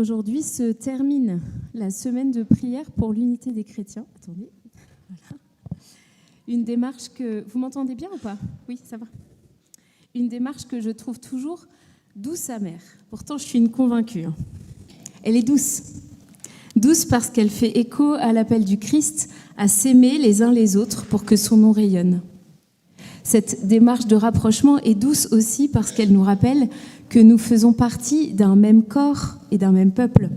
Aujourd'hui se termine la semaine de prière pour l'unité des chrétiens. Attendez, voilà. Une démarche que... Vous m'entendez bien ou pas? Oui, ça va. Une démarche que je trouve toujours douce amère. Pourtant, je suis une convaincue. Elle est douce. Douce parce qu'elle fait écho à l'appel du Christ à s'aimer les uns les autres pour que son nom rayonne. Cette démarche de rapprochement est douce aussi parce qu'elle nous rappelle que nous faisons partie d'un même corps et d'un même peuple.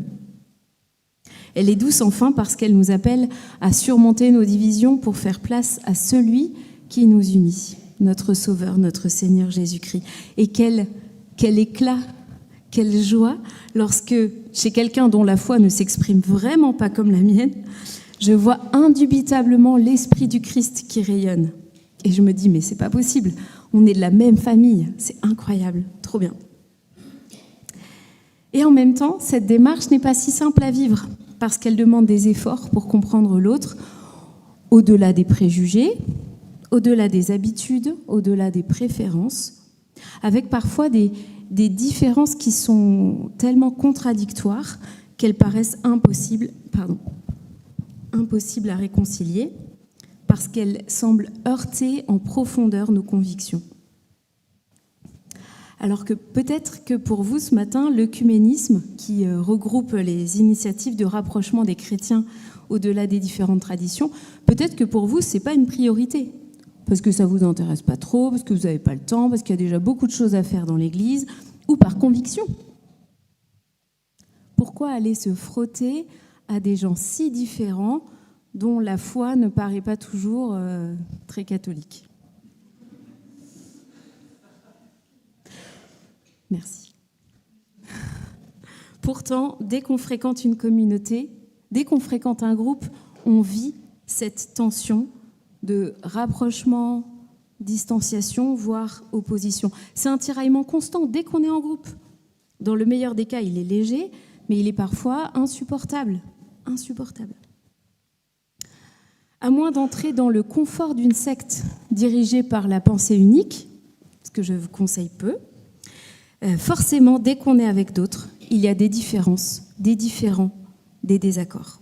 Elle est douce enfin parce qu'elle nous appelle à surmonter nos divisions pour faire place à celui qui nous unit, notre Sauveur, notre Seigneur Jésus-Christ. Et quel éclat, quelle joie lorsque, chez quelqu'un dont la foi ne s'exprime vraiment pas comme la mienne, je vois indubitablement l'Esprit du Christ qui rayonne. Et je me dis, mais c'est pas possible, on est de la même famille, c'est incroyable, trop bien. Et en même temps, cette démarche n'est pas si simple à vivre, parce qu'elle demande des efforts pour comprendre l'autre, au-delà des préjugés, au-delà des habitudes, au-delà des préférences, avec parfois des différences qui sont tellement contradictoires qu'elles paraissent impossibles à réconcilier, parce qu'elles semblent heurter en profondeur nos convictions. Alors que peut-être que pour vous ce matin, l'œcuménisme, qui regroupe les initiatives de rapprochement des chrétiens au-delà des différentes traditions, peut-être que pour vous, ce n'est pas une priorité, parce que ça ne vous intéresse pas trop, parce que vous n'avez pas le temps, parce qu'il y a déjà beaucoup de choses à faire dans l'Église, ou par conviction. Pourquoi aller se frotter à des gens si différents dont la foi ne paraît pas toujours très catholique? Merci. Pourtant, dès qu'on fréquente une communauté, dès qu'on fréquente un groupe, on vit cette tension de rapprochement, distanciation, voire opposition. C'est un tiraillement constant dès qu'on est en groupe. Dans le meilleur des cas, il est léger, mais il est parfois insupportable. Insupportable. À moins d'entrer dans le confort d'une secte dirigée par la pensée unique, ce que je vous conseille peu, forcément, dès qu'on est avec d'autres, il y a des différences, des différends, des désaccords.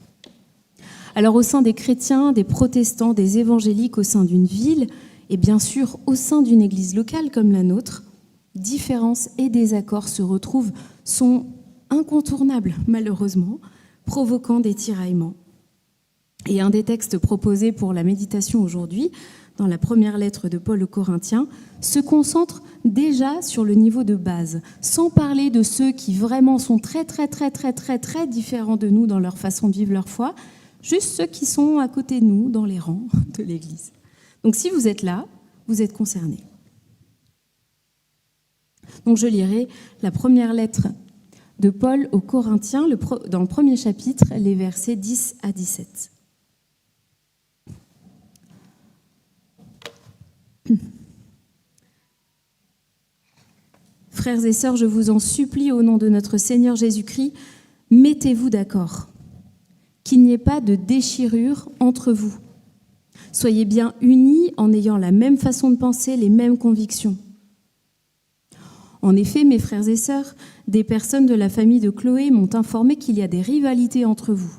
Alors au sein des chrétiens, des protestants, des évangéliques, au sein d'une ville, et bien sûr au sein d'une église locale comme la nôtre, différences et désaccords se retrouvent, sont incontournables malheureusement, provoquant des tiraillements. Et un des textes proposés pour la méditation aujourd'hui, dans la première lettre de Paul aux Corinthiens, se concentre déjà sur le niveau de base, sans parler de ceux qui vraiment sont très différents de nous dans leur façon de vivre leur foi, juste ceux qui sont à côté de nous dans les rangs de l'Église. Donc si vous êtes là, vous êtes concernés. Donc je lirai la première lettre de Paul aux Corinthiens, dans le premier chapitre, les versets 10 à 17. Frères et sœurs, je vous en supplie au nom de notre Seigneur Jésus-Christ, mettez-vous d'accord, qu'il n'y ait pas de déchirure entre vous. Soyez bien unis en ayant la même façon de penser, les mêmes convictions. En effet, mes frères et sœurs, des personnes de la famille de Chloé m'ont informé qu'il y a des rivalités entre vous.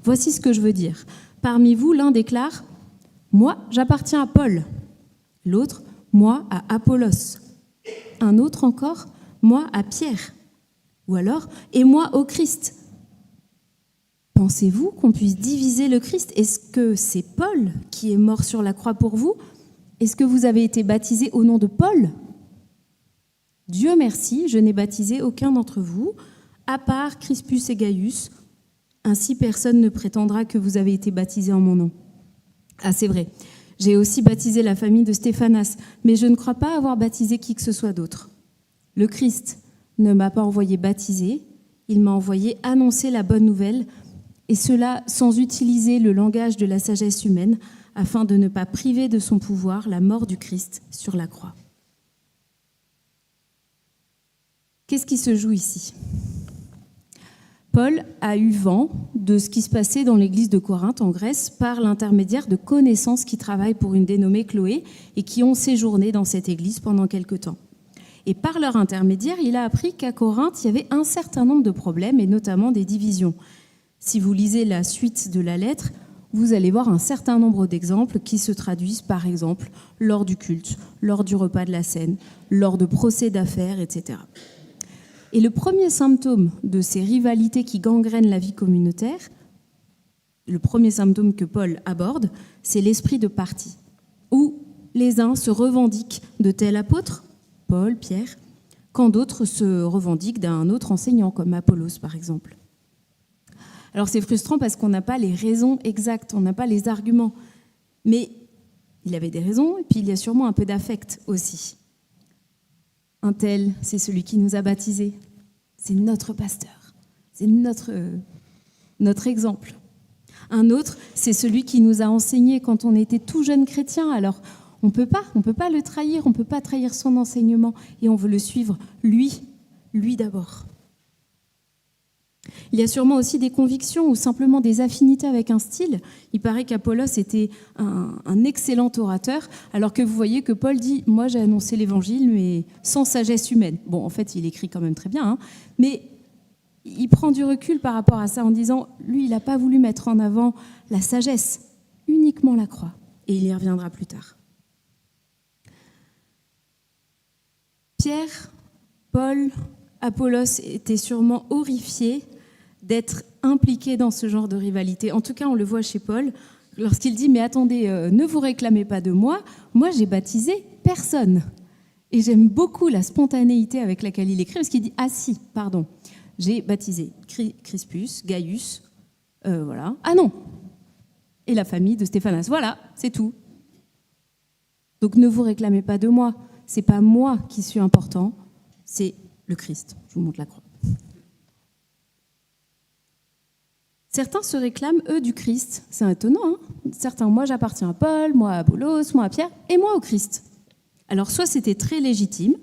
Voici ce que je veux dire. Parmi vous, l'un déclare « Moi, j'appartiens à Paul ». L'autre « Moi, à Apollos ». Un autre encore « Moi, à Pierre ». Ou alors « Et moi, au Christ ». Pensez-vous qu'on puisse diviser le Christ? Est-ce que c'est Paul qui est mort sur la croix pour vous? Est-ce que vous avez été baptisé au nom de Paul? Dieu merci, je n'ai baptisé aucun d'entre vous, à part Crispus et Gaius. Ainsi, personne ne prétendra que vous avez été baptisé en mon nom. Ah, c'est vrai. J'ai aussi baptisé la famille de Stéphanas, mais je ne crois pas avoir baptisé qui que ce soit d'autre. Le Christ ne m'a pas envoyé baptiser, il m'a envoyé annoncer la bonne nouvelle, et cela sans utiliser le langage de la sagesse humaine, afin de ne pas priver de son pouvoir la mort du Christ sur la croix. Qu'est-ce qui se joue ici ? Paul a eu vent de ce qui se passait dans l'église de Corinthe en Grèce par l'intermédiaire de connaissances qui travaillent pour une dénommée Chloé et qui ont séjourné dans cette église pendant quelque temps. Et par leur intermédiaire, il a appris qu'à Corinthe, il y avait un certain nombre de problèmes, et notamment des divisions. Si vous lisez la suite de la lettre, vous allez voir un certain nombre d'exemples qui se traduisent, par exemple, lors du culte, lors du repas de la scène, lors de procès d'affaires, etc. Et le premier symptôme de ces rivalités qui gangrènent la vie communautaire, le premier symptôme que Paul aborde, c'est l'esprit de parti, où les uns se revendiquent de tel apôtre, Paul, Pierre, quand d'autres se revendiquent d'un autre enseignant, comme Apollos par exemple. Alors c'est frustrant parce qu'on n'a pas les raisons exactes, on n'a pas les arguments. Mais il avait des raisons, et puis il y a sûrement un peu d'affect aussi. Un tel, c'est celui qui nous a baptisés. C'est notre pasteur. C'est notre exemple. Un autre, c'est celui qui nous a enseigné quand on était tout jeune chrétien. Alors, on ne peut pas le trahir, on ne peut pas trahir son enseignement, et on veut le suivre, lui d'abord. Il y a sûrement aussi des convictions ou simplement des affinités avec un style. Il paraît qu'Apollos était un excellent orateur, alors que vous voyez que Paul dit « Moi, j'ai annoncé l'évangile, mais sans sagesse humaine ». Bon, en fait, il écrit quand même très bien, hein, mais il prend du recul par rapport à ça en disant « Lui, il n'a pas voulu mettre en avant la sagesse, uniquement la croix ». Et il y reviendra plus tard. Pierre, Paul, Apollos étaient sûrement horrifiés d'être impliqués dans ce genre de rivalité. En tout cas, on le voit chez Paul, lorsqu'il dit « Mais attendez, ne vous réclamez pas de moi, moi j'ai baptisé personne ». Et j'aime beaucoup la spontanéité avec laquelle il écrit, parce qu'il dit « Ah si, pardon, j'ai baptisé Crispus, Gaius, voilà. Ah non, et la famille de Stéphanas, voilà, c'est tout. Donc ne vous réclamez pas de moi, c'est pas moi qui suis important, c'est le Christ. » Je vous montre la croix. Certains se réclament, eux, du Christ. C'est étonnant, hein ? Certains, moi j'appartiens à Paul, moi à Apollos, moi à Pierre, et moi au Christ. Alors soit c'était très légitime,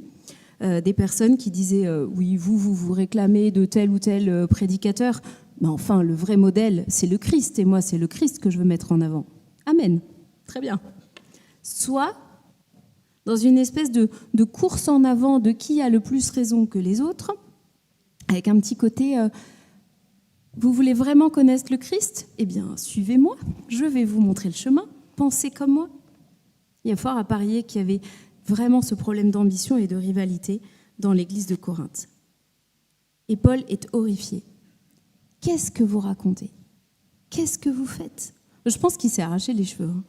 des personnes qui disaient oui, vous réclamez de tel ou tel prédicateur, mais enfin, le vrai modèle, c'est le Christ, et moi, c'est le Christ que je veux mettre en avant. Amen. Très bien. Soit dans une espèce de course en avant de qui a le plus raison que les autres, avec un petit côté vous voulez vraiment connaître le Christ ? Eh bien, suivez-moi, je vais vous montrer le chemin, pensez comme moi. Il y a fort à parier qu'il y avait vraiment ce problème d'ambition et de rivalité dans l'église de Corinthe. Et Paul est horrifié. Qu'est-ce que vous racontez ? Qu'est-ce que vous faites ? Je pense qu'il s'est arraché les cheveux. Hein.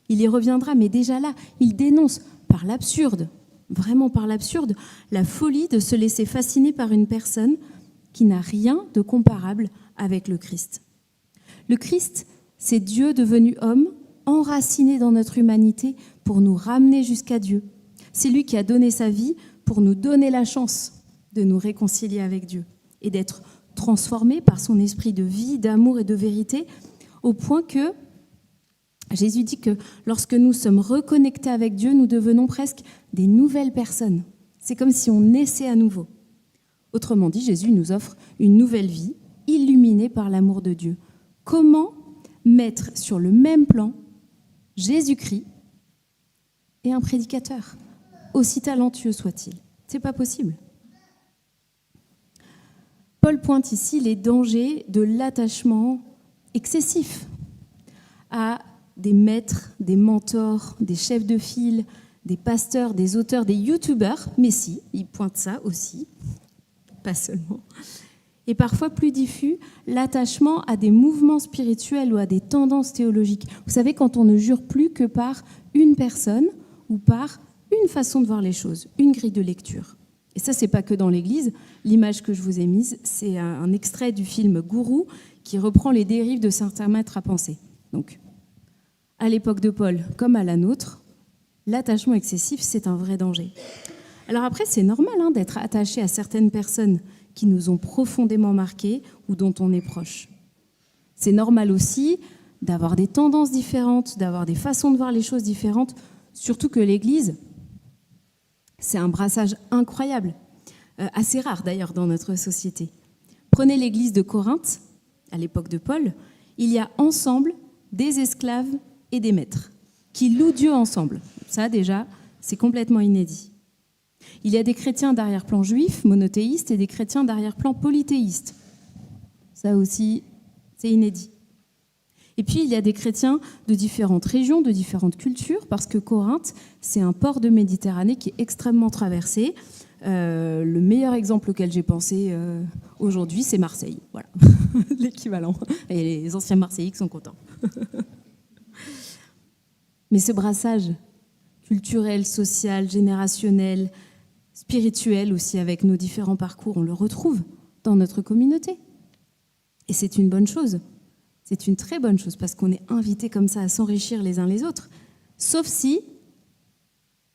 Il y reviendra, mais déjà là, il dénonce par l'absurde, vraiment par l'absurde, la folie de se laisser fasciner par une personne qui n'a rien de comparable avec le Christ. Le Christ, c'est Dieu devenu homme, enraciné dans notre humanité pour nous ramener jusqu'à Dieu. C'est lui qui a donné sa vie pour nous donner la chance de nous réconcilier avec Dieu et d'être transformés par son esprit de vie, d'amour et de vérité, au point que Jésus dit que lorsque nous sommes reconnectés avec Dieu, nous devenons presque des nouvelles personnes. C'est comme si on naissait à nouveau. Autrement dit, Jésus nous offre une nouvelle vie, illuminée par l'amour de Dieu. Comment mettre sur le même plan Jésus-Christ et un prédicateur, aussi talentueux soit-il ? C'est pas possible. Paul pointe ici les dangers de l'attachement excessif à des maîtres, des mentors, des chefs de file, des pasteurs, des auteurs, des youtubeurs, mais si, il pointe ça aussi, pas seulement. Et parfois plus diffus, l'attachement à des mouvements spirituels ou à des tendances théologiques. Vous savez, quand on ne jure plus que par une personne ou par une façon de voir les choses, une grille de lecture. Et ça, c'est pas que dans l'Église. L'image que je vous ai mise, c'est un extrait du film Gourou qui reprend les dérives de certains maîtres à penser. Donc, à l'époque de Paul, comme à la nôtre, l'attachement excessif, c'est un vrai danger. Alors après, c'est normal d'être attaché à certaines personnes qui nous ont profondément marqués ou dont on est proche. C'est normal aussi d'avoir des tendances différentes, d'avoir des façons de voir les choses différentes, surtout que l'Église, c'est un brassage incroyable, assez rare d'ailleurs dans notre société. Prenez l'Église de Corinthe, à l'époque de Paul, il y a ensemble des esclaves et des maîtres qui louent Dieu ensemble. Ça déjà, c'est complètement inédit. Il y a des chrétiens d'arrière-plan juif, monothéistes, et des chrétiens d'arrière-plan polythéistes. Ça aussi, c'est inédit. Et puis, il y a des chrétiens de différentes régions, de différentes cultures, parce que Corinthe, c'est un port de Méditerranée qui est extrêmement traversé. Le meilleur exemple auquel j'ai pensé aujourd'hui, c'est Marseille. Voilà, l'équivalent. Et les anciens Marseillais qui sont contents. Mais ce brassage culturel, social, générationnel, spirituel aussi, avec nos différents parcours, on le retrouve dans notre communauté. Et c'est une bonne chose. C'est une très bonne chose, parce qu'on est invités comme ça à s'enrichir les uns les autres. Sauf si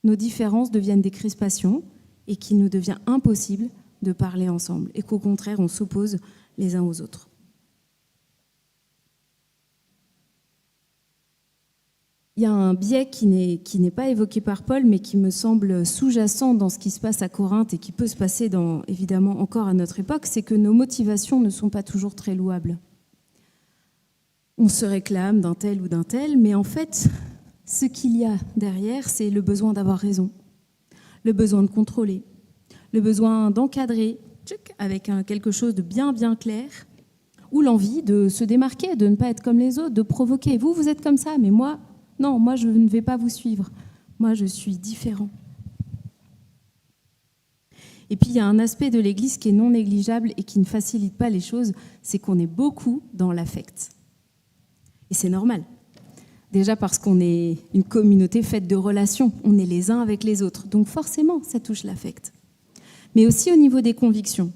nos différences deviennent des crispations et qu'il nous devient impossible de parler ensemble, et qu'au contraire, on s'oppose les uns aux autres. Il y a un biais qui n'est pas évoqué par Paul, mais qui me semble sous-jacent dans ce qui se passe à Corinthe et qui peut se passer évidemment encore à notre époque, c'est que nos motivations ne sont pas toujours très louables. On se réclame d'un tel ou d'un tel, mais en fait, ce qu'il y a derrière, c'est le besoin d'avoir raison, le besoin de contrôler, le besoin d'encadrer avec quelque chose de bien clair, ou l'envie de se démarquer, de ne pas être comme les autres, de provoquer. Vous êtes comme ça, mais moi, non, moi je ne vais pas vous suivre. Moi, je suis différent. Et puis, il y a un aspect de l'Église qui est non négligeable et qui ne facilite pas les choses, c'est qu'on est beaucoup dans l'affect. Et c'est normal. Déjà parce qu'on est une communauté faite de relations, on est les uns avec les autres. Donc forcément, ça touche l'affect. Mais aussi au niveau des convictions.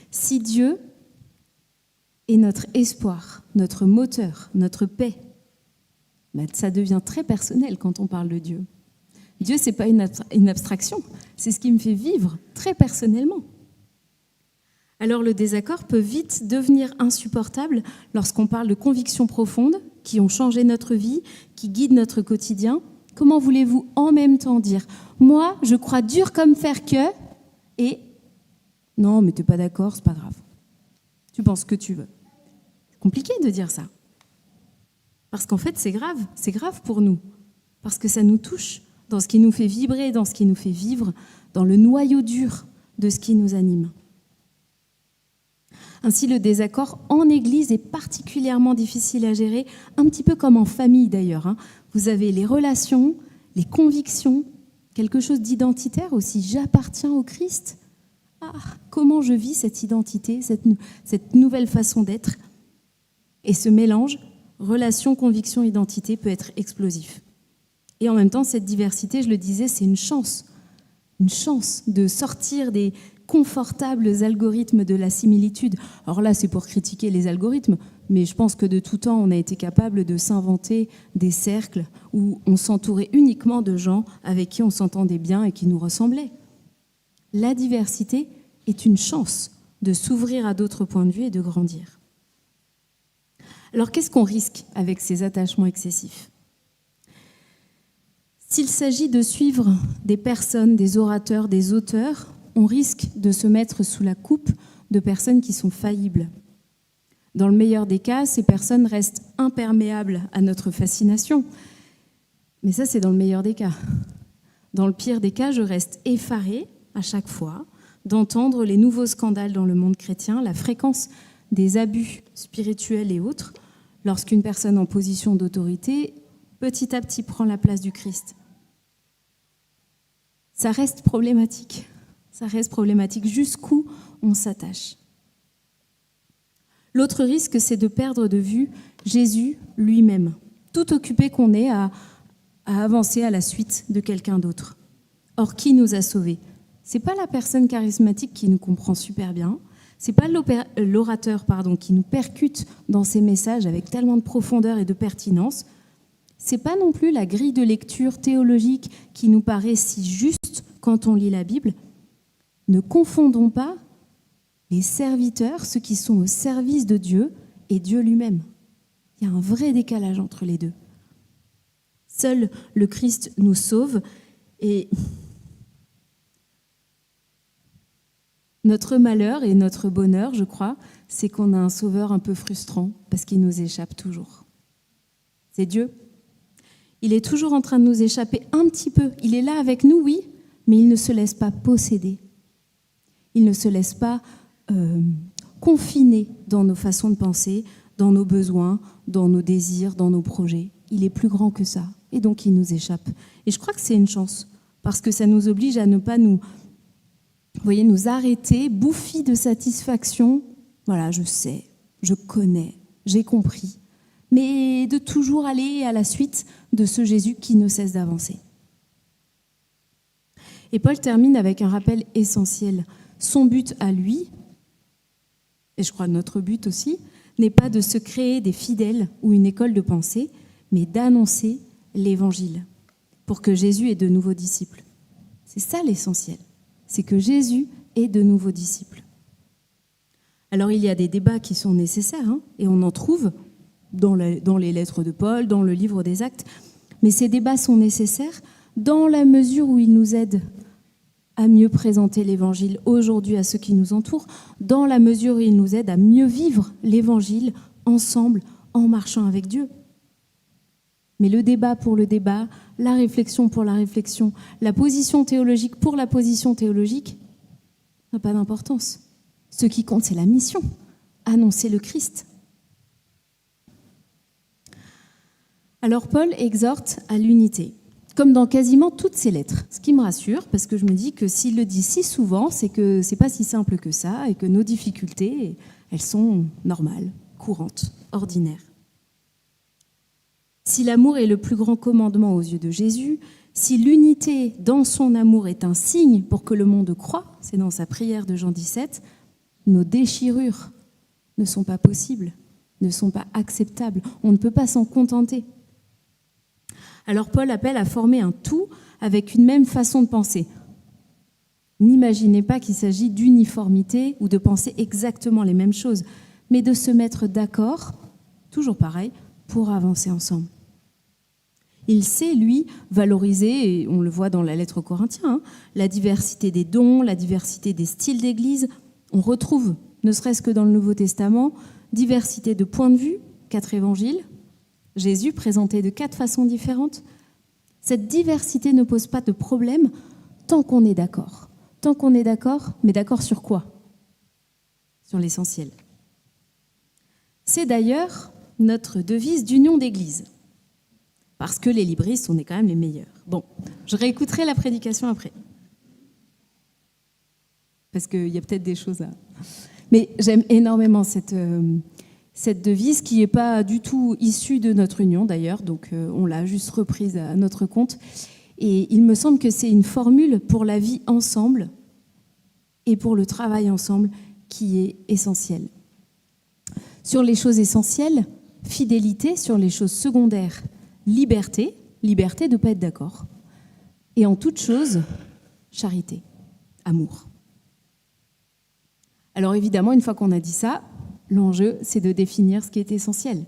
Si Dieu est notre espoir, notre moteur, notre paix, ça devient très personnel quand on parle de Dieu. Dieu, ce n'est pas une abstraction, c'est ce qui me fait vivre très personnellement. Alors le désaccord peut vite devenir insupportable lorsqu'on parle de convictions profondes qui ont changé notre vie, qui guident notre quotidien. Comment voulez-vous en même temps dire « Moi, je crois dur comme fer que… » et « Non, mais tu n'es pas d'accord, c'est pas grave. Tu penses ce que tu veux. » C'est compliqué de dire ça. Parce qu'en fait, c'est grave pour nous. Parce que ça nous touche dans ce qui nous fait vibrer, dans ce qui nous fait vivre, dans le noyau dur de ce qui nous anime. Ainsi, le désaccord en Église est particulièrement difficile à gérer, un petit peu comme en famille d'ailleurs. Vous avez les relations, les convictions, quelque chose d'identitaire aussi. J'appartiens au Christ. Ah, comment je vis cette identité, cette nouvelle façon d'être. Et ce mélange, relation, conviction, identité, peut être explosif. Et en même temps, cette diversité, je le disais, c'est une chance de sortir des confortables algorithmes de la similitude. Alors là, c'est pour critiquer les algorithmes, mais je pense que de tout temps, on a été capable de s'inventer des cercles où on s'entourait uniquement de gens avec qui on s'entendait bien et qui nous ressemblaient. La diversité est une chance de s'ouvrir à d'autres points de vue et de grandir. Alors, qu'est-ce qu'on risque avec ces attachements excessifs ? S'il s'agit de suivre des personnes, des orateurs, des auteurs, on risque de se mettre sous la coupe de personnes qui sont faillibles. Dans le meilleur des cas, ces personnes restent imperméables à notre fascination. Mais ça, c'est dans le meilleur des cas. Dans le pire des cas, je reste effarée à chaque fois d'entendre les nouveaux scandales dans le monde chrétien, la fréquence des abus spirituels et autres, lorsqu'une personne en position d'autorité, petit à petit, prend la place du Christ. Ça reste problématique. Ça reste problématique jusqu'où on s'attache. L'autre risque, c'est de perdre de vue Jésus lui-même, tout occupé qu'on est à avancer à la suite de quelqu'un d'autre. Or, qui nous a sauvés ? Ce n'est pas la personne charismatique qui nous comprend super bien, ce n'est pas l'orateur qui nous percute dans ses messages avec tellement de profondeur et de pertinence. Ce n'est pas non plus la grille de lecture théologique qui nous paraît si juste quand on lit la Bible. Ne confondons pas les serviteurs, ceux qui sont au service de Dieu, et Dieu lui-même. Il y a un vrai décalage entre les deux. Seul le Christ nous sauve et notre malheur et notre bonheur, je crois, c'est qu'on a un sauveur un peu frustrant parce qu'il nous échappe toujours. C'est Dieu. Il est toujours en train de nous échapper un petit peu. Il est là avec nous, oui, mais il ne se laisse pas posséder. Il ne se laisse pas confiner dans nos façons de penser, dans nos besoins, dans nos désirs, dans nos projets. Il est plus grand que ça, et donc il nous échappe. Et je crois que c'est une chance, parce que ça nous oblige à ne pas nous arrêter, bouffis de satisfaction. Voilà, je sais, je connais, j'ai compris. Mais de toujours aller à la suite de ce Jésus qui ne cesse d'avancer. Et Paul termine avec un rappel essentiel. Son but à lui, et je crois notre but aussi, n'est pas de se créer des fidèles ou une école de pensée, mais d'annoncer l'Évangile pour que Jésus ait de nouveaux disciples. C'est ça l'essentiel, c'est que Jésus ait de nouveaux disciples. Alors il y a des débats qui sont nécessaires, et on en trouve dans les lettres de Paul, dans le livre des Actes, mais ces débats sont nécessaires dans la mesure où ils nous aident à mieux présenter l'Évangile aujourd'hui à ceux qui nous entourent, dans la mesure où ils nous aident à mieux vivre l'Évangile ensemble, en marchant avec Dieu. Mais le débat pour le débat, la réflexion pour la réflexion, la position théologique pour la position théologique, n'a pas d'importance. Ce qui compte, c'est la mission, annoncer le Christ. Alors Paul exhorte à l'unité, comme dans quasiment toutes ses lettres. Ce qui me rassure, parce que je me dis que s'il le dit si souvent, c'est que c'est pas si simple que ça, et que nos difficultés, elles sont normales, courantes, ordinaires. Si l'amour est le plus grand commandement aux yeux de Jésus, si l'unité dans son amour est un signe pour que le monde croie, c'est dans sa prière de Jean 17, nos déchirures ne sont pas possibles, ne sont pas acceptables. On ne peut pas s'en contenter. Alors Paul appelle à former un tout avec une même façon de penser. N'imaginez pas qu'il s'agit d'uniformité ou de penser exactement les mêmes choses, mais de se mettre d'accord, toujours pareil, pour avancer ensemble. Il sait, lui, valoriser, et on le voit dans la lettre aux Corinthiens, la diversité des dons, la diversité des styles d'église. On retrouve, ne serait-ce que dans le Nouveau Testament, diversité de points de vue, 4 évangiles, Jésus présenté de 4 façons différentes. Cette diversité ne pose pas de problème tant qu'on est d'accord. Tant qu'on est d'accord, mais d'accord sur quoi ? Sur l'essentiel. C'est d'ailleurs notre devise d'union d'église. Parce que les libristes, on est quand même les meilleurs. Bon, je réécouterai la prédication après. Parce qu'il y a peut-être des choses à... Mais j'aime énormément cette devise qui n'est pas du tout issue de notre union d'ailleurs, donc on l'a juste reprise à notre compte. Et il me semble que c'est une formule pour la vie ensemble et pour le travail ensemble qui est essentielle. Sur les choses essentielles, fidélité. Sur les choses secondaires, liberté de ne pas être d'accord. Et en toute chose, charité, amour. Alors évidemment, une fois qu'on a dit ça, l'enjeu, c'est de définir ce qui est essentiel.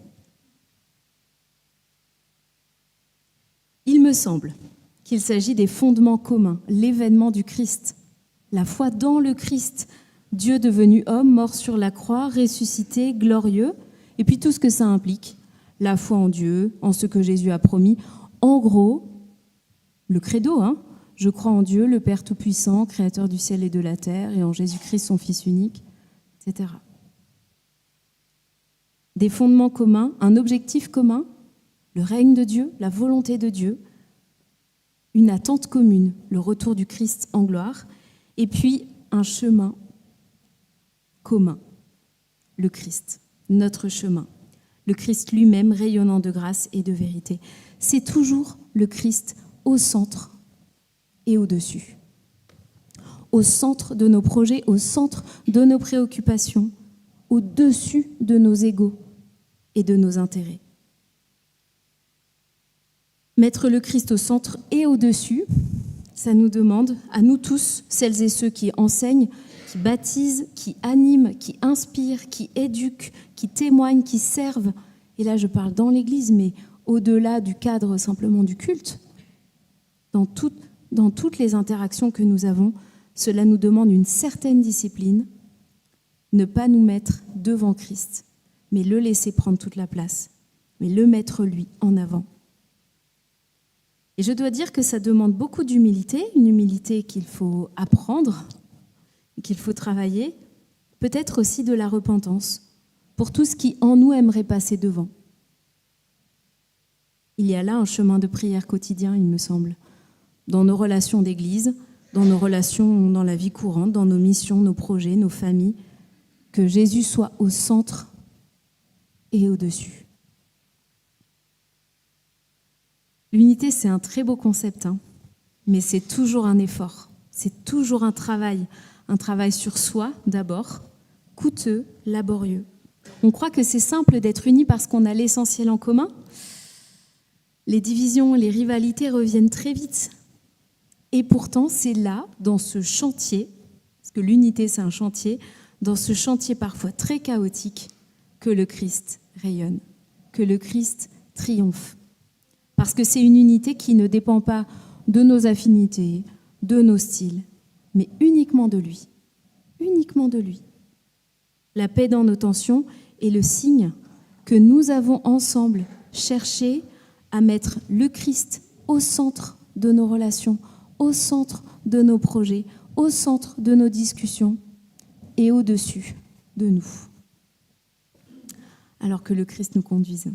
Il me semble qu'il s'agit des fondements communs, l'événement du Christ, la foi dans le Christ, Dieu devenu homme, mort sur la croix, ressuscité, glorieux, et puis tout ce que ça implique, la foi en Dieu, en ce que Jésus a promis. En gros, le credo, je crois en Dieu, le Père Tout-Puissant, Créateur du ciel et de la terre, et en Jésus-Christ, son Fils unique, etc. Des fondements communs, un objectif commun, le règne de Dieu, la volonté de Dieu, une attente commune, le retour du Christ en gloire, et puis un chemin commun, le Christ, notre chemin. Le Christ lui-même rayonnant de grâce et de vérité. C'est toujours le Christ au centre et au-dessus. Au centre de nos projets, au centre de nos préoccupations, au-dessus de nos égos et de nos intérêts. Mettre le Christ au centre et au-dessus, ça nous demande, à nous tous, celles et ceux qui enseignent, qui baptisent, qui animent, qui inspirent, qui éduquent, qui témoignent, qui servent. Et là, je parle dans l'Église, mais au-delà du cadre simplement du culte, dans toutes les interactions que nous avons, cela nous demande une certaine discipline, ne pas nous mettre devant Christ, mais le laisser prendre toute la place, mais le mettre lui en avant. Et je dois dire que ça demande beaucoup d'humilité, une humilité qu'il faut apprendre, qu'il faut travailler, peut-être aussi de la repentance pour tout ce qui en nous aimerait passer devant. Il y a là un chemin de prière quotidien, il me semble, dans nos relations d'église, dans nos relations dans la vie courante, dans nos missions, nos projets, nos familles, que Jésus soit au centre et au-dessus. L'unité, c'est un très beau concept, mais c'est toujours un effort, c'est toujours un travail sur soi d'abord, coûteux, laborieux. On croit que c'est simple d'être unis parce qu'on a l'essentiel en commun. Les divisions, les rivalités reviennent très vite. Et pourtant, c'est là, dans ce chantier, parce que l'unité, c'est un chantier, dans ce chantier parfois très chaotique, que le Christ rayonne, que le Christ triomphe. Parce que c'est une unité qui ne dépend pas de nos affinités, de nos styles, mais uniquement de lui. Uniquement de lui. La paix dans nos tensions est le signe que nous avons ensemble cherché à mettre le Christ au centre de nos relations, au centre de nos projets, au centre de nos discussions et au-dessus de nous. Alors que le Christ nous conduise.